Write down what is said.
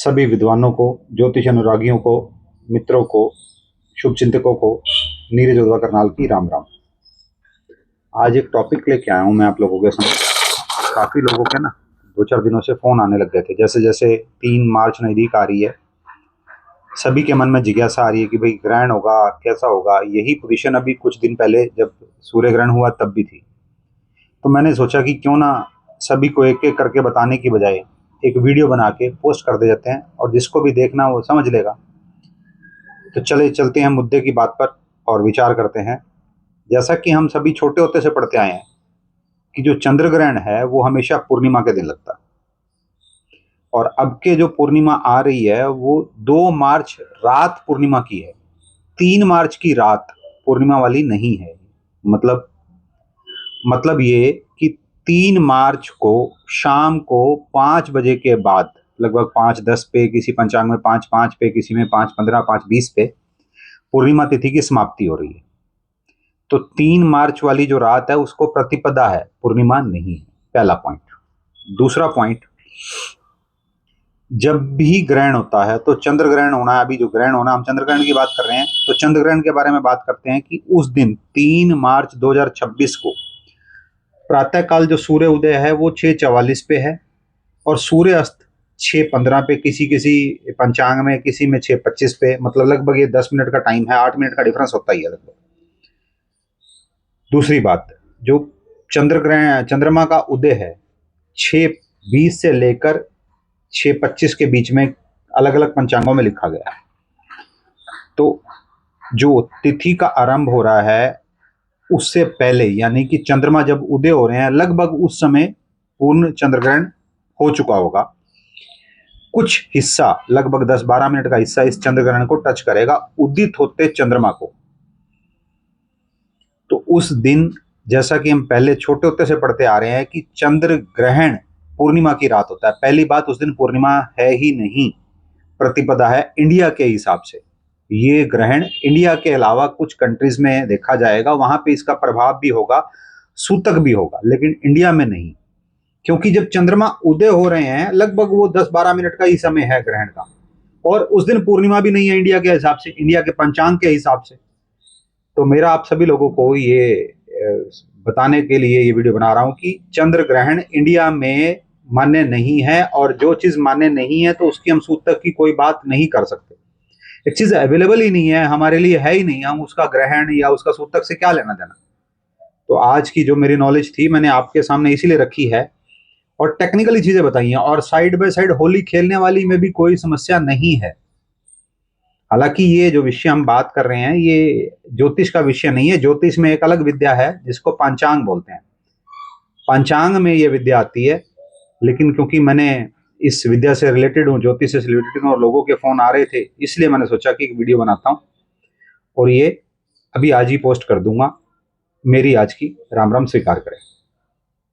सभी विद्वानों को, ज्योतिष अनुरागियों को, मित्रों को, शुभचिंतकों को नीरज उदवा करनाल की राम राम। आज एक टॉपिक लेके आया हूँ मैं आप लोगों के सामने। काफ़ी लोगों के ना 2-4 दिनों से फ़ोन आने लग गए थे। जैसे जैसे 3 मार्च नज़दीक आ रही है, सभी के मन में जिज्ञासा आ रही है कि भाई ग्रहण होगा, कैसा होगा। यही पोजीशन अभी कुछ दिन पहले जब सूर्य ग्रहण हुआ तब भी थी। तो मैंने सोचा कि क्यों ना सभी को एक एक करके बताने की बजाय एक वीडियो बना के पोस्ट कर दे जाते हैं, और जिसको भी देखना वो समझ लेगा। तो चलते हैं मुद्दे की बात पर और विचार करते हैं। जैसा कि हम सभी छोटे होते से पढ़ते आए हैं कि जो चंद्र ग्रहण है वो हमेशा पूर्णिमा के दिन लगता है, और अब के जो पूर्णिमा आ रही है वो 2 मार्च रात पूर्णिमा की है। 3 मार्च की रात पूर्णिमा वाली नहीं है। मतलब ये कि 3 मार्च को शाम को 5 बजे के बाद, लगभग 5:10 पे, किसी पंचांग में 5:05 पे, किसी में 5:15, 5:20 पे पूर्णिमा तिथि की समाप्ति हो रही है। तो 3 मार्च वाली जो रात है उसको प्रतिपदा है, पूर्णिमा नहीं है। पहला पॉइंट। दूसरा पॉइंट, जब भी ग्रहण होता है तो चंद्र ग्रहण होना है। अभी जो ग्रहण होना, हम चंद्र ग्रहण की बात कर रहे हैं, तो चंद्र ग्रहण के बारे में बात करते हैं कि उस दिन 3 मार्च 2026 को प्रातःकाल जो सूर्य उदय है वो 6:44 पे है, और सूर्य अस्त 6:15 पे, किसी किसी पंचांग में, किसी में 6:25 पे। मतलब लगभग ये 10 मिनट का टाइम है, 8 मिनट का डिफरेंस होता ही है लगभग। दूसरी बात, जो चंद्रमा का उदय है 6:20 से लेकर 6:25 के बीच में अलग अलग पंचांगों में लिखा गया है। तो जो तिथि का आरंभ हो रहा है उससे पहले, यानी कि चंद्रमा जब उदय हो रहे हैं, लगभग उस समय पूर्ण चंद्र ग्रहण हो चुका होगा। कुछ हिस्सा, लगभग 10-12 मिनट का हिस्सा इस चंद्र ग्रहण को टच करेगा उदित होते चंद्रमा को। तो उस दिन, जैसा कि हम पहले छोटे होते से पढ़ते आ रहे हैं कि चंद्र ग्रहण पूर्णिमा की रात होता है। पहली बात, उस दिन पूर्णिमा है ही नहीं, प्रतिपदा है इंडिया के हिसाब से। ये ग्रहण इंडिया के अलावा कुछ कंट्रीज में देखा जाएगा, वहां पे इसका प्रभाव भी होगा, सूतक भी होगा, लेकिन इंडिया में नहीं। क्योंकि जब चंद्रमा उदय हो रहे हैं, लगभग वो 10-12 मिनट का ही समय है ग्रहण का, और उस दिन पूर्णिमा भी नहीं है इंडिया के हिसाब से, इंडिया के पंचांग के हिसाब से। तो मेरा आप सभी लोगों को ये बताने के लिए ये वीडियो बना रहा हूं कि चंद्र ग्रहण इंडिया में मान्य नहीं है, और जो चीज मान्य नहीं है तो उसकी हम सूतक की कोई बात नहीं कर सकते। एक चीज अवेलेबल ही नहीं है, हमारे लिए है ही नहीं, हम उसका ग्रहण या उसका सूतक से क्या लेना देना। तो आज की जो मेरी नॉलेज थी मैंने आपके सामने इसीलिए रखी है, और टेक्निकली चीजें बताई हैं, और साइड बाय साइड होली खेलने वाली में भी कोई समस्या नहीं है। हालांकि ये जो विषय हम बात कर रहे हैं ये ज्योतिष का विषय नहीं है। ज्योतिष में एक अलग विद्या है जिसको पंचांग बोलते हैं, पंचांग में ये विद्या आती है। लेकिन क्योंकि मैंने इस विद्या से रिलेटेड हूँ, ज्योतिष से रिलेटेड हूँ, और लोगों के फोन आ रहे थे, इसलिए मैंने सोचा कि एक वीडियो बनाता हूँ, और ये अभी आज ही पोस्ट कर दूंगा। मेरी आज की राम राम स्वीकार करें।